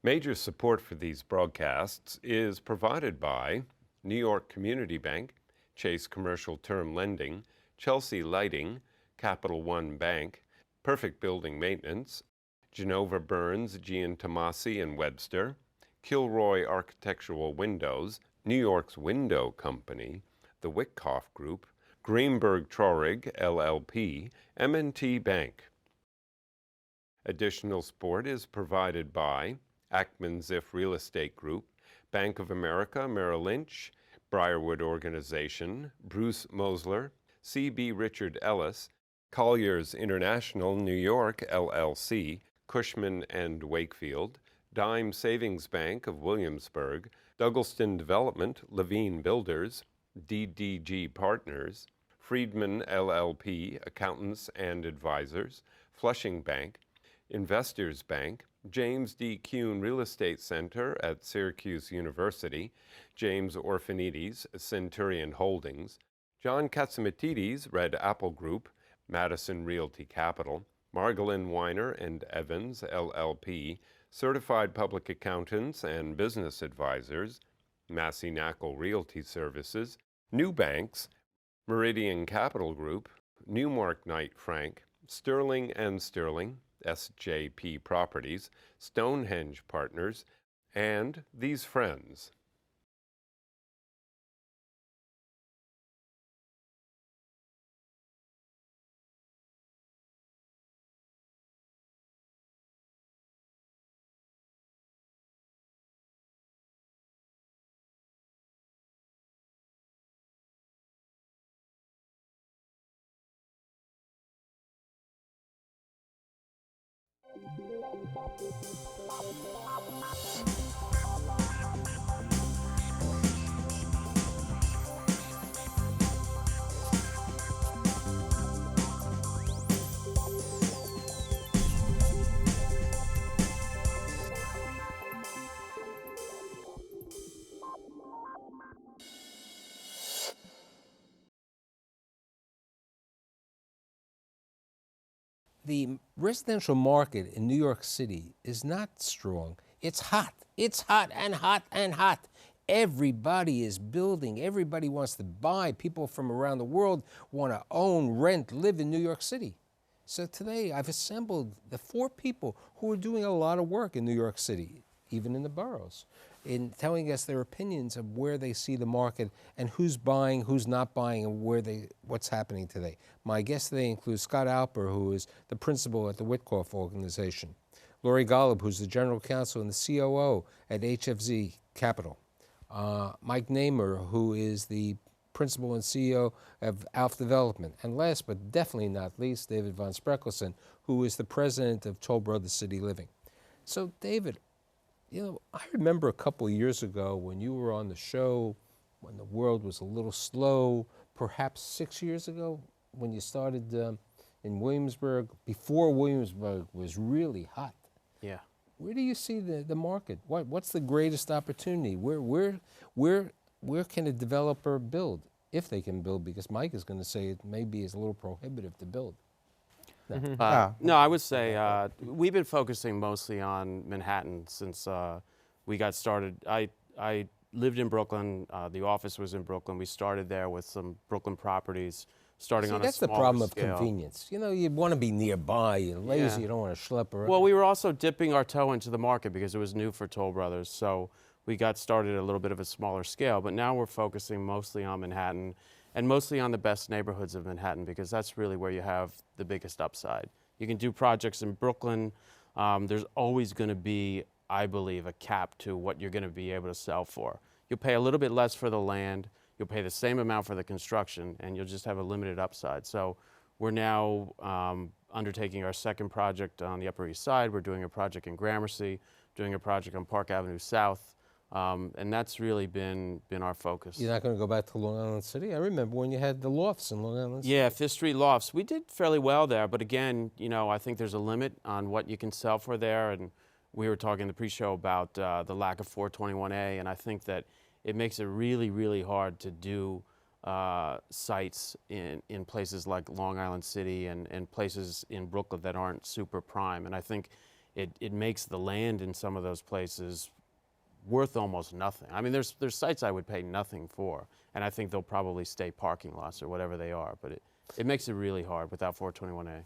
Major support for these broadcasts is provided by New York Community Bank, Chase Commercial Term Lending, Chelsea Lighting, Capital One Bank, Perfect Building Maintenance, Genova Burns, Giantomasi and Webster, Kilroy Architectural Windows, New York's Window Company, the Wyckoff Group, Greenberg Traurig, LLP, M&T Bank. Additional support is provided by Ackman Ziff Real Estate Group, Bank of America, Merrill Lynch, Briarwood Organization, Bruce Mosler, C.B. Richard Ellis, Colliers International New York, LLC, Cushman and Wakefield, Dime Savings Bank of Williamsburg, Douglaston Development, Levine Builders, DDG Partners, Friedman LLP, Accountants and Advisors, Flushing Bank, Investors Bank, James D. Kuhn Real Estate Center at Syracuse University, James Orphanides, Centurion Holdings, John Katsimatides, Red Apple Group, Madison Realty Capital, Margolin Weiner and Evans, LLP, Certified Public Accountants and Business Advisors, Massey Knackle Realty Services, New Banks, Meridian Capital Group, Newmark Knight Frank, Sterling and Sterling, SJP Properties, Stonehenge Partners, and These Friends. The residential market in New York City is not strong. It's hot. It's hot and hot and hot. Everybody is building. Everybody wants to buy. People from around the world want to own, rent, live in New York City. So today I've assembled the 4 people who are doing a lot of work in New York City, even in the boroughs, in telling us their opinions of where they see the market and who's buying, who's not buying, and what's happening today. My guests today include Scott Alper, who is the principal at the Wyckoff Organization, Lori Golub, who's the general counsel and the COO at HFZ Capital, Mike Namer, who is the principal and CEO of Alf Development, and last but definitely not least, David von Spreckelsen, who is the president of Toll Brothers City Living. So, David, I remember a couple of years ago when you were on the show, when the world was a little slow, perhaps 6 years ago, when you started in Williamsburg, before Williamsburg was really hot. Yeah. Where do you see the market? What's the greatest opportunity? Where can a developer build, if they can build? Because Mike is going to say it maybe is a little prohibitive to build. No, I would say we've been focusing mostly on Manhattan since we got started. I lived in Brooklyn. The office was in Brooklyn. We started there with some Brooklyn properties, starting on a smaller scale. That's the problem of convenience. You want to be nearby. You're lazy. You don't want to schlep around. Well, we were also dipping our toe into the market because it was new for Toll Brothers. So we got started at a little bit of a smaller scale. But now we're focusing mostly on Manhattan, and mostly on the best neighborhoods of Manhattan, because that's really where you have the biggest upside. You can do projects in Brooklyn. There's always going to be, I believe, a cap to what you're going to be able to sell for. You'll pay a little bit less for the land, you'll pay the same amount for the construction, and you'll just have a limited upside. So we're now undertaking our second project on the Upper East Side. We're doing a project in Gramercy, doing a project on Park Avenue South. And that's really been our focus. You're not going to go back to Long Island City? I remember when you had the lofts in Long Island City. Yeah, Fifth Street lofts. We did fairly well there, but again, I think there's a limit on what you can sell for there. And we were talking in the pre-show about the lack of 421A, and I think that it makes it really, really hard to do sites in places like Long Island City and places in Brooklyn that aren't super prime. And I think it makes the land in some of those places worth almost nothing. I mean, there's sites I would pay nothing for, and I think they'll probably stay parking lots or whatever they are, but it makes it really hard without 421A.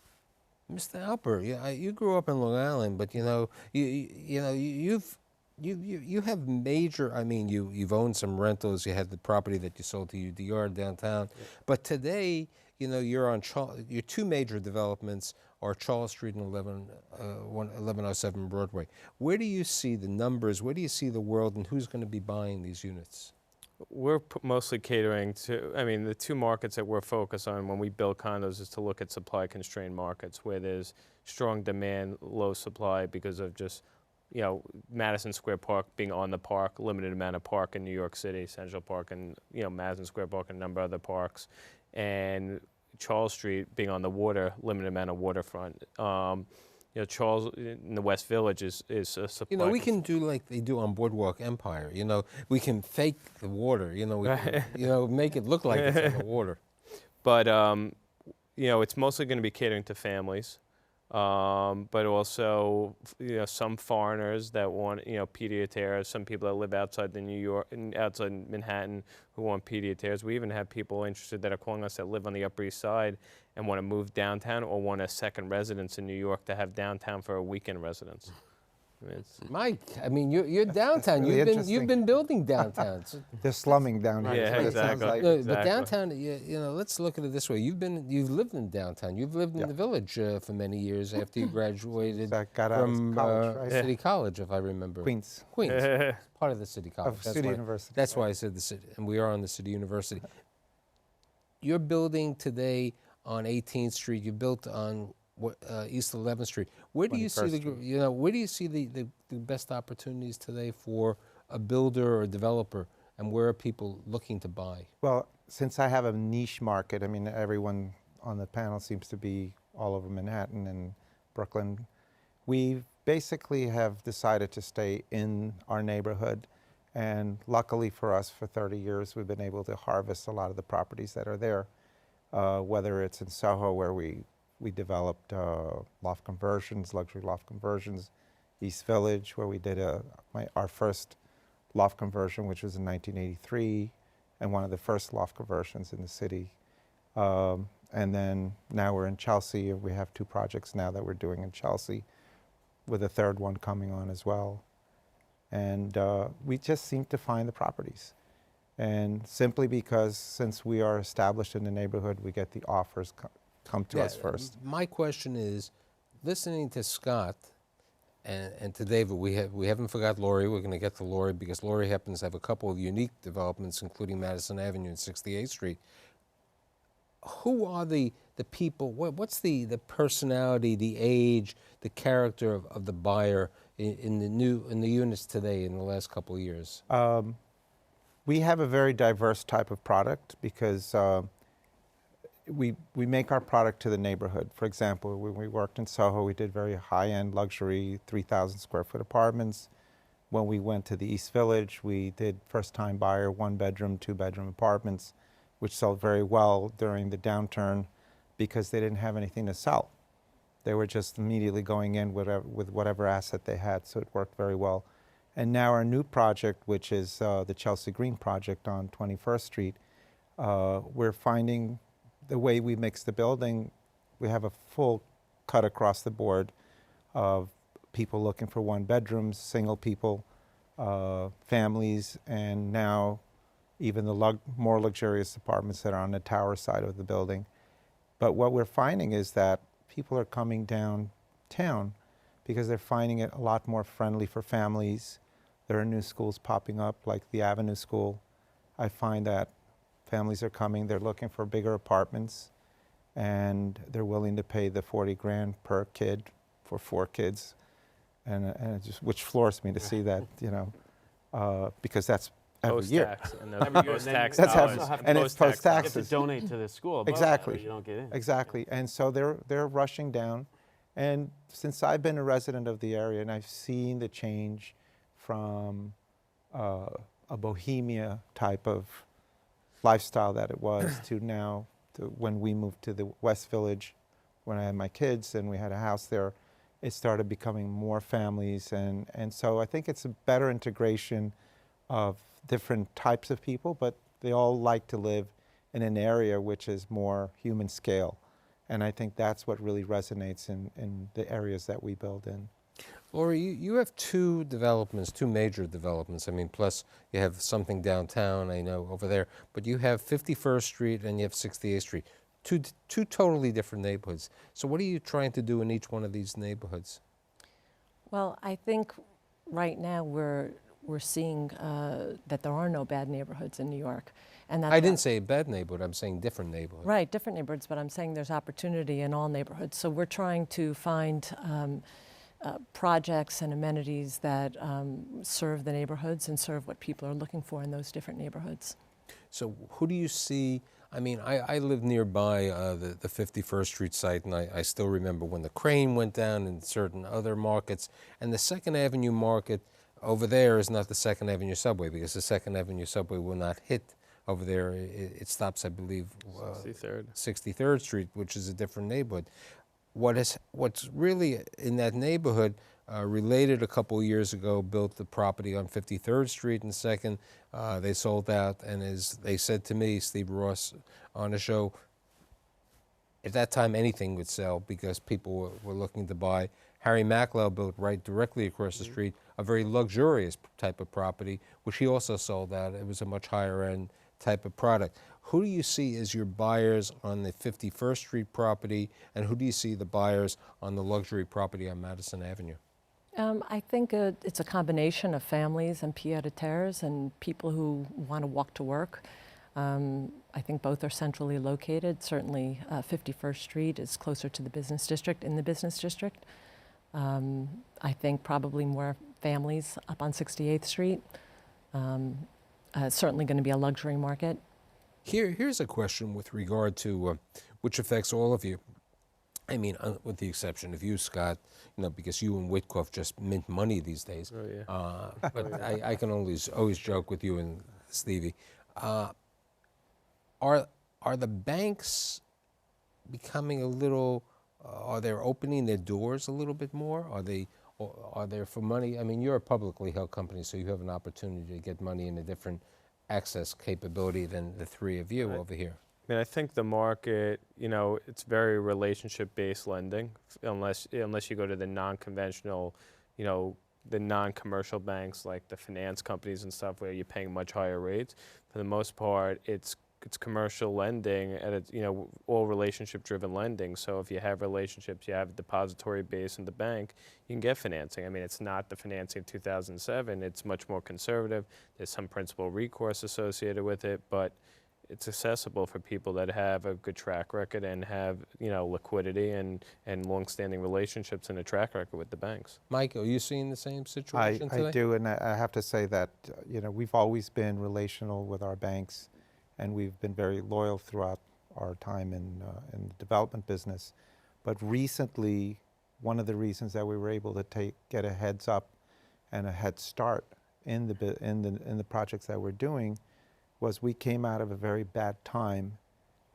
Mr. Alpert, you grew up in Long Island, but you have major. I mean, you've owned some rentals. You had the property that you sold to UDR downtown, but today, you're on your two major developments are Charles Street and 1107 Broadway. Where do you see the numbers? Where do you see the world, and who's going to be buying these units? We're mostly catering to, I mean, the two markets that we're focused on when we build condos is to look at supply-constrained markets where there's strong demand, low supply because of just, Madison Square Park being on the park, limited amount of park in New York City, Central Park and, Madison Square Park and a number of other parks. And Charles Street being on the water, limited amount of waterfront. Charles in the West Village is a supply. We can do like they do on Boardwalk Empire. We can fake the water. We can, make it look like it's on the water. But it's mostly going to be catering to families, but also some foreigners that want pied-à-terre. Some people that live outside outside Manhattan who want pied-à-terres. We even have people interested that are calling us that live on the Upper East Side and want to move downtown or want a second residence in New York to have downtown for a weekend residence. Mike, you're downtown. Really You've been building downtown. They're slumming down here. Yeah, is what it sounds exactly. like. But Exactly. downtown, let's look at it this way. You've lived in downtown. You've lived in the Village for many years after you graduated I got out of from college, right? City College, if I remember. Queens. Part of the City College. Of City University. That's why I said the city, and we are on the City University. You're building today on 18th Street. You built on East 11th Street. Where do you see 21st Street. where do you see the best opportunities today for a builder or a developer, and where are people looking to buy? Well, since I have a niche market, everyone on the panel seems to be all over Manhattan and Brooklyn. We basically have decided to stay in our neighborhood, and luckily for us, for 30 years, we've been able to harvest a lot of the properties that are there, whether it's in Soho, where we developed loft conversions, luxury loft conversions, East Village, where we did our first loft conversion, which was in 1983, and one of the first loft conversions in the city. And then now we're in Chelsea, and we have two projects now that we're doing in Chelsea, with a third one coming on as well. And we just seem to find the properties. And simply because since we are established in the neighborhood, we get the offers come to us first. My question is, listening to Scott and to David, we haven't forgot Laurie. We're going to get to Laurie because Laurie happens to have a couple of unique developments, including Madison Avenue and 68th Street. Who are the people? What's the personality, the age, the character of the buyer in the units today in the last couple of years? We have a very diverse type of product because we make our product to the neighborhood. For example, when we worked in Soho, we did very high-end luxury 3,000 square foot apartments. When we went to the East Village, we did first-time buyer, one-bedroom, two-bedroom apartments, which sold very well during the downturn because they didn't have anything to sell. They were just immediately going in with whatever asset they had, so it worked very well. And now our new project, which is the Chelsea Green project on 21st Street, we're finding the way we mix the building, we have a full cut across the board of people looking for one bedrooms, single people, families, and now even the more luxurious apartments that are on the tower side of the building. But what we're finding is that people are coming downtown because they're finding it a lot more friendly for families. There are new schools popping up, like the Avenue School. I find that families are coming, they're looking for bigger apartments, and they're willing to pay the 40 grand per kid for 4 kids, and it just, which floors me to see that, because that's every year. Post-tax, and Every then year, post-tax That's dollars. every- and and it's post-tax You dollars. have to donate to the school. above Exactly. that, or you don't get in. Exactly, and so they're rushing down, and since I've been a resident of the area and I've seen the change from a bohemia type of lifestyle that it was to now, to when we moved to the West Village, when I had my kids and we had a house there, it started becoming more families, and so I think it's a better integration of different types of people, but they all like to live in an area which is more human scale. And I think that's what really resonates in the areas that we build in. Laura, you have two developments, two major developments. I mean, plus you have something downtown, I know, over there. But you have 51st Street and you have 68th Street, two totally different neighborhoods. So what are you trying to do in each one of these neighborhoods? Well, I think right now we're seeing that there are no bad neighborhoods in New York. And I didn't say a bad neighborhood, I'm saying different neighborhoods. Right, different neighborhoods, but I'm saying there's opportunity in all neighborhoods. So we're trying to find projects and amenities that serve the neighborhoods and serve what people are looking for in those different neighborhoods. So who do you see? I mean, I live nearby the 51st Street site, and I still remember when the crane went down in certain other markets. And the 2nd Avenue market over there is not the 2nd Avenue subway, because the 2nd Avenue subway will not hit over there. It stops, I believe, 63rd Street, which is a different neighborhood. What's really in that neighborhood, Related a couple of years ago built the property on 53rd Street and 2nd. They sold out, and as they said to me, Steve Ross on the show, at that time anything would sell because people were looking to buy. Harry Macklow built right directly across the street a very luxurious type of property, which he also sold out. It was a much higher end type of product. Who do you see as your buyers on the 51st Street property, and who do you see the buyers on the luxury property on Madison Avenue? I think it's a combination of families and pied-à-terres and people who want to walk to work. I think both are centrally located. Certainly 51st Street is closer to the business district, in the business district. I think probably more families up on 68th Street. Certainly going to be a luxury market. Here's a question with regard to which affects all of you. I mean, with the exception of you, Scott, because you and Witkoff just mint money these days. Oh, yeah. But I can always joke with you and Stevie. Are the banks becoming a little? Are they opening their doors a little bit more? Are they for money? I mean, you're a publicly held company, so you have an opportunity to get money in a different access capability than the three of you over here. I mean, I think the market, it's very relationship-based lending, unless you go to the non-conventional, the non-commercial banks like the finance companies and stuff where you're paying much higher rates. For the most part, it's commercial lending and all relationship-driven lending. So if you have relationships, you have a depository base in the bank, you can get financing. I mean, it's not the financing of 2007. It's much more conservative. There's some principal recourse associated with it, but it's accessible for people that have a good track record and have, liquidity and long-standing relationships and a track record with the banks. Mike, are you seeing the same situation today? I do, and I have to say that, we've always been relational with our banks, and we've been very loyal throughout our time in the development business. But recently, one of the reasons that we were able to get a heads up and a head start in the projects that we're doing was we came out of a very bad time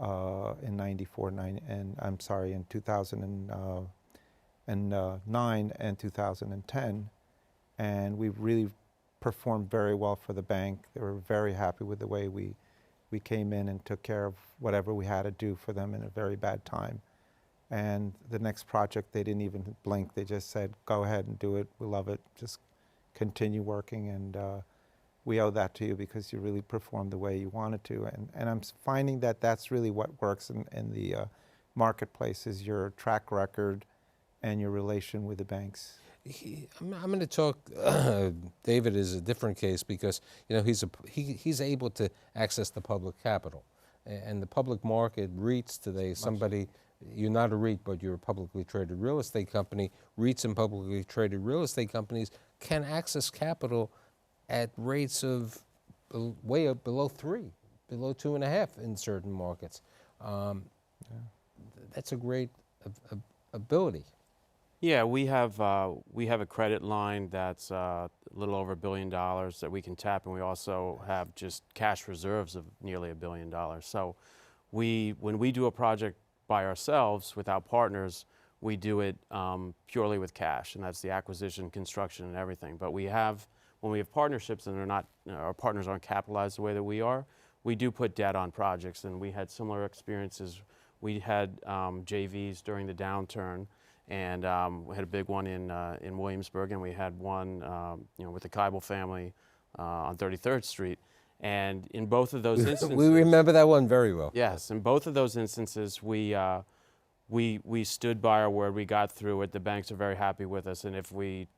in in 2009 and 2010, and we really performed very well for the bank. They were very happy with the way we came in and took care of whatever we had to do for them in a very bad time. And the next project, they didn't even blink. They just said, go ahead and do it. We love it. Just continue working. And we owe that to you because you really performed the way you wanted to. And I'm finding that that's really what works in the marketplace is your track record and your relation with the banks. I'm going to talk. David is a different case because he's able to access the public capital, and the public market REITs today. You're not a REIT, but you're a publicly traded real estate company. REITs and publicly traded real estate companies can access capital at rates of way up below 3, below 2.5 in certain markets. That's a great ability. Yeah, we have a credit line that's a little over $1 billion that we can tap, and we also have just cash reserves of nearly $1 billion. So when we do a project by ourselves without partners, we do it purely with cash, and that's the acquisition, construction, and everything. But when we have partnerships and they're not, our partners aren't capitalized the way that we are, we do put debt on projects, and we had similar experiences. We had JVs during the downturn, and we had a big one in Williamsburg, and we had one with the Keibel family on 33rd Street. And in both of those instances, We remember that one very well. yes, in both of those instances, we stood by our word. We got through it. The banks are very happy with us, and if we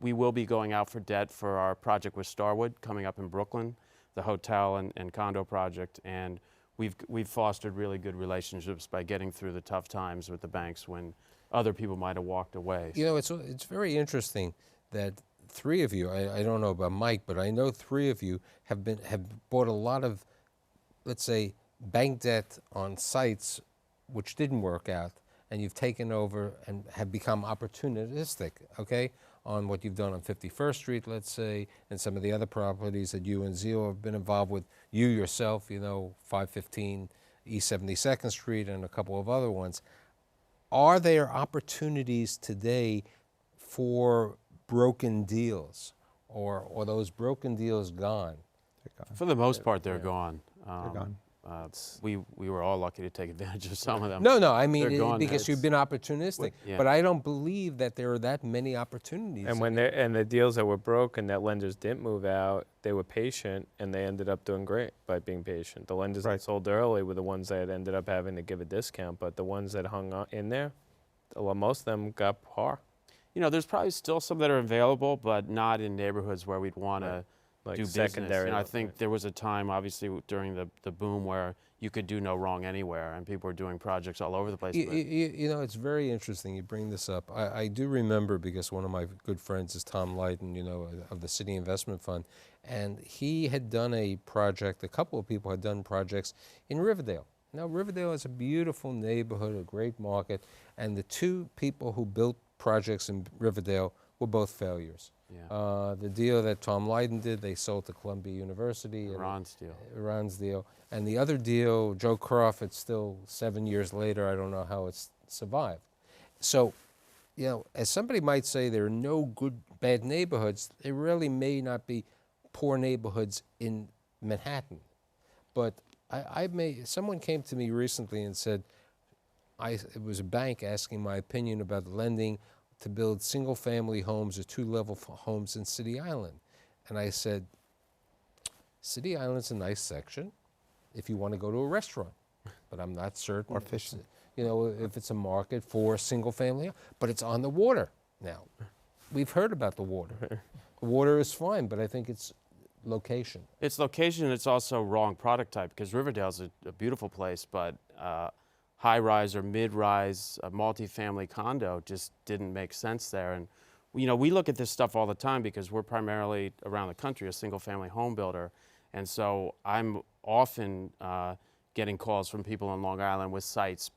will be going out for debt for our project with Starwood coming up in Brooklyn, the hotel and condo project, and we've fostered really good relationships by getting through the tough times with the banks when other people might have walked away. You know, it's very interesting that three of you, I don't know about Mike, but I know three of you have bought a lot of, let's say, bank debt on sites which didn't work out, and you've taken over and have become opportunistic, okay, on what you've done on 51st Street, let's say, and some of the other properties that you and Zio have been involved with. You yourself, 515 East 72nd Street and a couple of other ones. Are there opportunities today for broken deals, or those broken deals gone? They're gone. For the most part, they're gone. They're gone. We were all lucky to take advantage of some of them. No, I They're mean, gone. because you've been opportunistic. Yeah. But I don't believe that there are that many opportunities. And the deals that were broken, that lenders didn't move out, they were patient, and they ended up doing great by being patient. The lenders that sold early were the ones that ended up having to give a discount, but the ones that hung in there, most of them got par. There's probably still some that are available, but not in neighborhoods where we'd want to Like do business. secondary. I think there was a time, obviously, during the boom where you could do no wrong anywhere, and people were doing projects all over the place. but- It's very interesting you bring this up. I do remember, because one of my good friends is Tom Lighton, of the City Investment Fund, and he had done a project, a couple of people had done projects in Riverdale. Now, Riverdale is a beautiful neighborhood, a great market, and the two people who built projects in Riverdale were both failures. Yeah. The deal that Tom Lighton did, they sold to Columbia University. Ron's deal. Ron's deal. And the other deal, Joe Crawford, still 7 years later, I don't know how it's survived. So, as somebody might say, there are no bad neighborhoods. There really may not be poor neighborhoods in Manhattan. But someone came to me recently and said, it was a bank asking my opinion about lending to build single-family homes or two-level homes in City Island. And I said, City Island's a nice section if you want to go to a restaurant, but I'm not certain. Or fishing. If it's a market for single-family, but it's on the water now. We've heard about the water. The water is fine, but I think it's location. It's location, it's also wrong product type, because Riverdale's a beautiful place, but high-rise or mid-rise multifamily condo just didn't make sense there. And we look at this stuff all the time because we're primarily around the country a single-family home builder, and so I'm often getting calls from people on Long Island with sites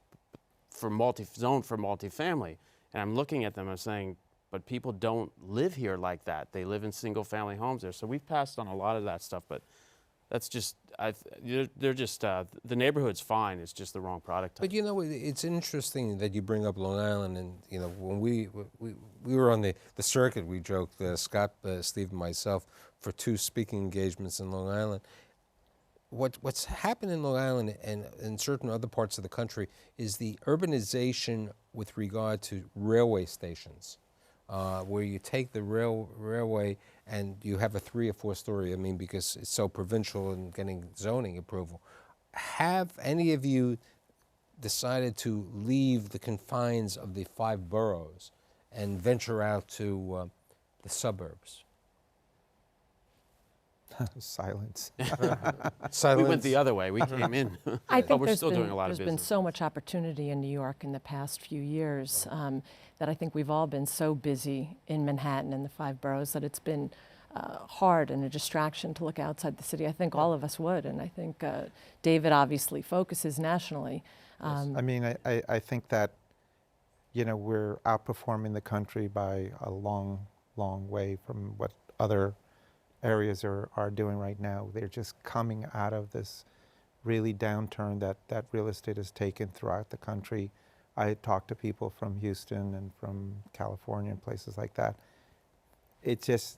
zoned for multifamily, and I'm looking at them and saying, but people don't live here like that. They live in single-family homes there. So we've passed on a lot of that stuff, but that's just, they're just, the neighborhood's fine, it's just the wrong product type. But it's interesting that you bring up Long Island, and when we were on the circuit, we joked, Scott, Steve, and myself, for 2 speaking engagements in Long Island. What's happened in Long Island and in certain other parts of the country is the urbanization with regard to railway stations, where you take the railway and you have a 3 or 4 story, because it's so provincial and getting zoning approval. Have any of you decided to leave the confines of the 5 boroughs and venture out to the suburbs? Silence. Silence. We went the other way, we came in. I But think we're still doing a lot of there's been business. so much opportunity in New York in the past few years that I think we've all been so busy in Manhattan and the 5 boroughs that it's been hard and a distraction to look outside the city. I think all of us would, and I think David obviously focuses nationally. I think that, we're outperforming the country by a long, long way from what other areas are doing right now. They're just coming out of this really downturn that real estate has taken throughout the country. I talked to people from Houston and from California and places like that. It just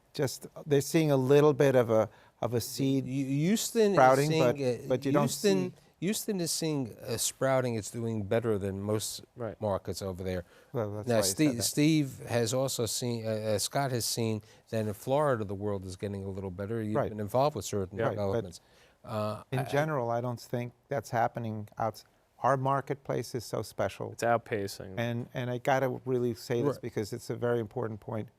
they're seeing a little bit of a seed Houston sprouting, is seeing, but you don't see. Houston is seeing sprouting. It's doing better than most Right. markets over there. Well, that's Now, why I said that. Steve has also seen, Scott has seen that in Florida the world is getting a little better. You've Right. been involved with certain Right, but developments. In general, I don't think that's happening out. Our marketplace is so special. It's outpacing. And I got to really say this Right. because it's a very important point.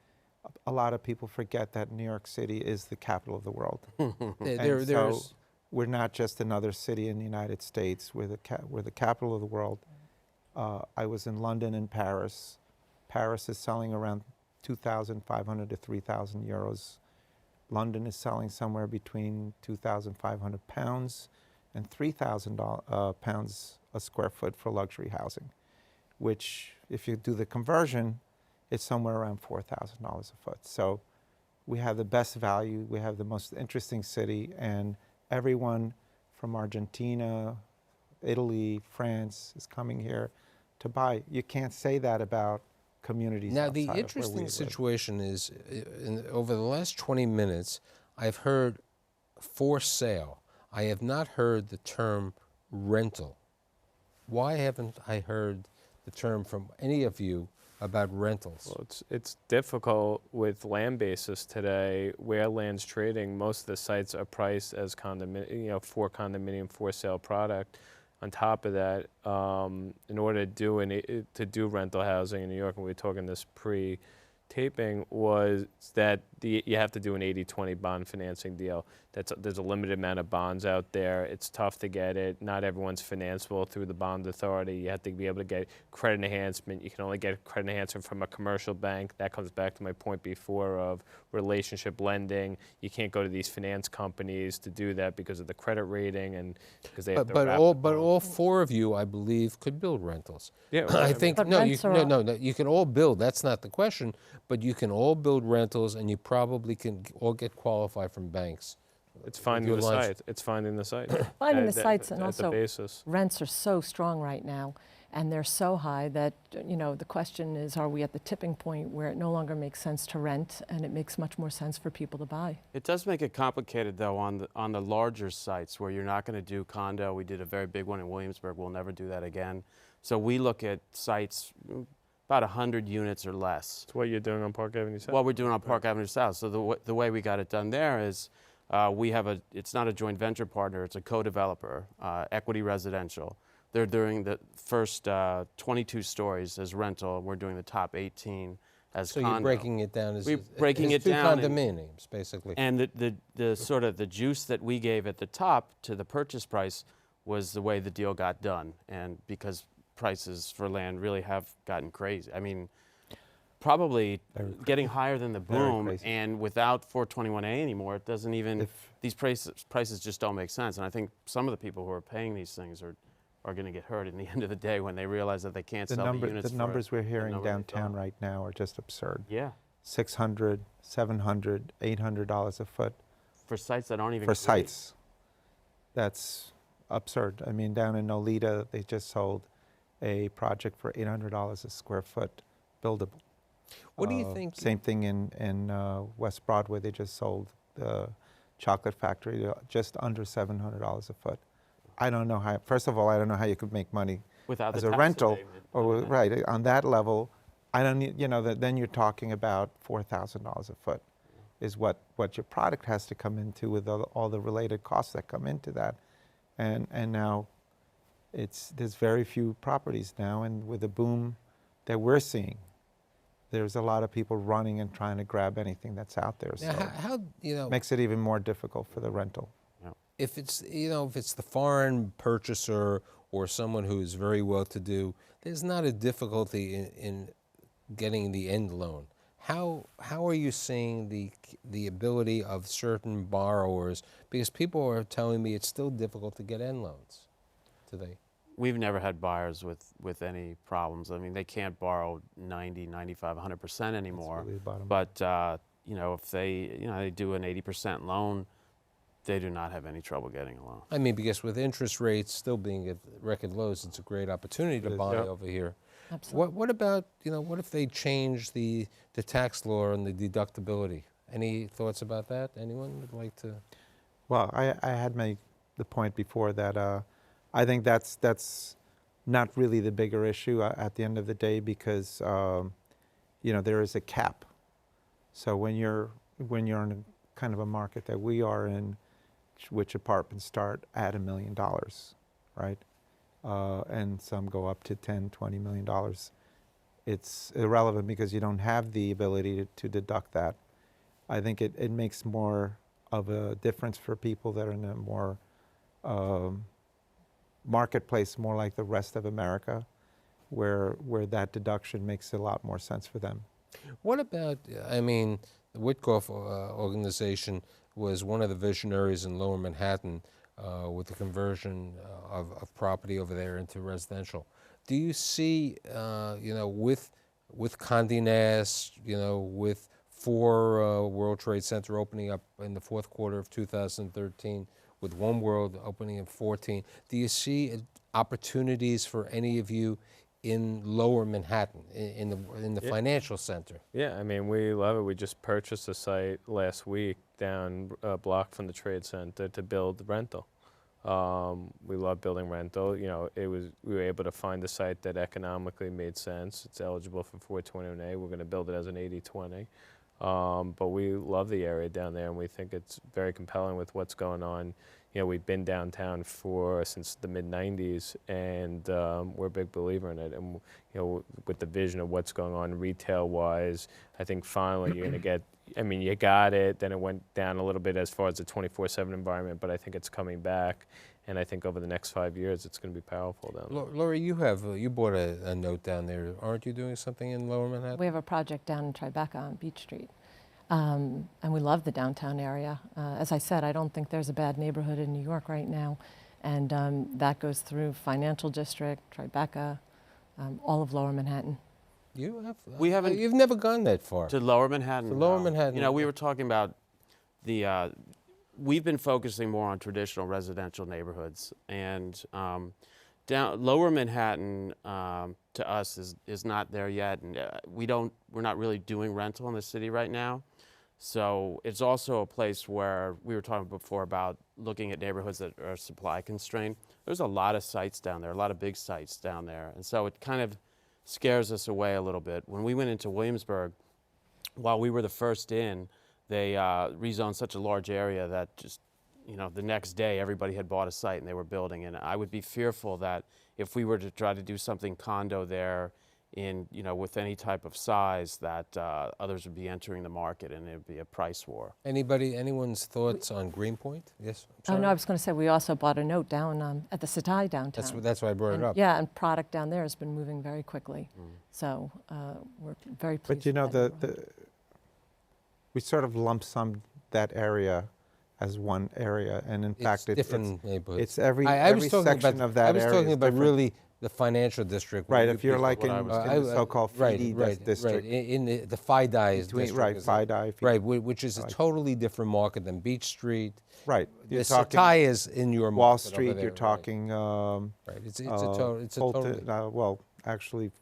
A lot of people forget that New York City is the capital of the world. And so we're not just another city in the United States. We're the capital of the world. I was in London and Paris. Paris is selling around 2,500 to 3,000 euros. London is selling somewhere between 2,500 pounds and 3,000 pounds a square foot for luxury housing, which, if you do the conversion, it's somewhere around $4,000 a foot. So we have the best value, we have the most interesting city, and everyone from Argentina, Italy, France is coming here to buy. You can't say that about communities Now, outside the of where we interesting live. situation is, over the last 20 minutes, I've heard for sale. I have not heard the term rental. Why haven't I heard the term from any of you about rentals? Well, it's difficult with land basis today, where land's trading. Most of the sites are priced as for condominium for sale product. On top of that, in order to do rental housing in New York, and we were talking this pre-taping, was that you have to do an 80-20 bond financing deal. There's a limited amount of bonds out there. It's tough to get it. Not everyone's financeable through the bond authority. You have to be able to get credit enhancement. You can only get credit enhancement from a commercial bank. That comes back to my point before of relationship lending. You can't go to these finance companies to do that because of the credit rating and because they have to wrap But all four of you, I believe, could build rentals. Yeah, I think But no, rents are no, you can all build. That's not the question. But you can all build rentals, and you probably can all get qualified from banks. It's finding your the lunch. site. It's finding the site. Finding the At sites, and at also the basis. rents are so strong right now, and they're so high that, the question is, are we at the tipping point where it no longer makes sense to rent, and it makes much more sense for people to buy? It does make it complicated, though, on the larger sites where you're not going to do condo. We did a very big one in Williamsburg. We'll never do that again. So we look at sites about 100 units or less. It's what you're doing on Park Avenue South. What we're doing on Park Avenue South. So the way we got it done there is it's not a joint venture partner, it's a co-developer, Equity Residential. They're doing the first 22 stories as rental. We're doing the top 18 as So condo. you're breaking it down as We're breaking it two down and- condominiums, basically. And the sort of the juice that we gave at the top to the purchase price was the way the deal got done. And because prices for land really have gotten crazy. I mean, probably getting higher than the Very boom, crazy. and without 421A anymore, it doesn't even, these prices just don't make sense. And I think some of the people who are paying these things are going to get hurt in the end of the day when they realize that they can't sell the units The numbers we're hearing number they downtown thought. right now are just absurd. Yeah, $600, $700, $800 a foot for sites that aren't even for great. sites. That's absurd. I mean, down in Nolita, they just sold a project for $800 a square foot, buildable. What do you think? Same thing in West Broadway. They just sold the chocolate factory just under $700 a foot. I don't know how. First of all, I don't know how you could make money Without as the a tax rental, abatement. or right on that level. I don't need. Then you're talking about $4,000 a foot, is what your product has to come into with all the related costs that come into that, and now, there's very few properties now, and with the boom that we're seeing, there's a lot of people running and trying to grab anything that's out there. Now, So how makes it even more difficult for the rental. if it's the foreign purchaser or someone who's very well-to-do, there's not a difficulty in getting the end loan. How are you seeing the ability of certain borrowers? Because people are telling me it's still difficult to get end loans today. We've never had buyers with any problems. I mean, they can't borrow 90, 95, 100% anymore. really the bottom. But if they do an 80% loan, they do not have any trouble getting a loan. I mean, because with interest rates still being at record lows, it's a great opportunity to It is, buy yeah. over here. Absolutely. What about, what if they change the tax law and the deductibility? Any thoughts about that? Anyone would like to? Well, I had made the point before that I think that's not really the bigger issue at the end of the day, because there is a cap. So when you're in a kind of a market that we are in, which apartments start at $1 million, right? And some go up to $10-20 million. It's irrelevant because you don't have the ability to deduct that. I think it makes more of a difference for people that are in a more marketplace, more like the rest of America, where that deduction makes a lot more sense for them. What about, the Witkoff organization was one of the visionaries in Lower Manhattan with the conversion of property over there into residential. Do you see, with Condé Nast, with 4 World Trade Center opening up in the fourth quarter of 2013, with One World opening in 14, do you see opportunities for any of you in Lower Manhattan, in the financial center? Yeah, we love it. We just purchased a site last week down a block from the Trade Center to build rental. We love building rental. We were able to find a site that economically made sense. It's eligible for 421A. We're going to build it as an 80/20. But we love the area down there, and we think it's very compelling with what's going on. We've been downtown since the mid-'90s, and we're a big believer in it. And with the vision of what's going on retail-wise, I think finally you're going to get. You got it. Then it went down a little bit as far as the 24/7 environment, but I think it's coming back. And I think over the next 5 years, it's going to be powerful down there. Lori, you bought a note down there. Aren't you doing something in Lower Manhattan? We have a project down in Tribeca on Beach Street. And we love the downtown area. As I said, I don't think there's a bad neighborhood in New York right now. And that goes through Financial District, Tribeca, all of Lower Manhattan. You have? We haven't- You've never gone that far. To Lower Manhattan. To Lower no. Manhattan. We were talking about we've been focusing more on traditional residential neighborhoods, and down Lower Manhattan to us is not there yet, and we're not really doing rental in the city right now. So it's also a place where we were talking before about looking at neighborhoods that are supply constrained. There's a lot of sites down there, a lot of big sites down there, and so it kind of scares us away a little bit. When we went into Williamsburg, while we were the first in, they rezoned such a large area that just, the next day everybody had bought a site and they were building. And I would be fearful that if we were to try to do something condo there with any type of size, that others would be entering the market and it would be a price war. Anyone's thoughts on Greenpoint? Yes? I'm Oh, sorry? no, I was going to say, we also bought a note down at the Setai downtown. That's why I brought it up. Yeah, and product down there has been moving very quickly. So we're very pleased. But with that we sort of lump sum that area as one area, and in fact, It's different neighborhoods. it's every I was talking section about, of that area. I was talking is about different. really the financial district. where Right, you if you're people- like in the so-called FIDI district. Right, in the FIDI district. Right, is it? FIDI. Right, which is a Like- totally different market than Beach Street. Right. The You're talking Setai is in your Wall market over Street, there, you're right. talking Right, it's a Fulton, totally. well, actually,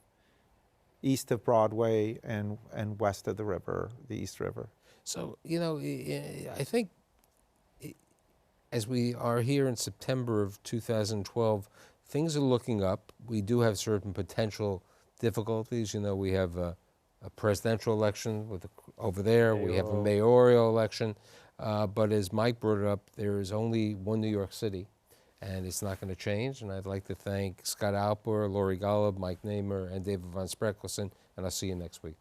east of Broadway and west of the river, the East River. So, I think as we are here in September of 2012, things are looking up. We do have certain potential difficulties. We have a presidential election over there. We have a mayoral election. But as Mike brought it up, there is only one New York City, and it's not going to change. And I'd like to thank Scott Alper, Lori Golub, Mike Namer, and David von Sprekelsen, and I'll see you next week.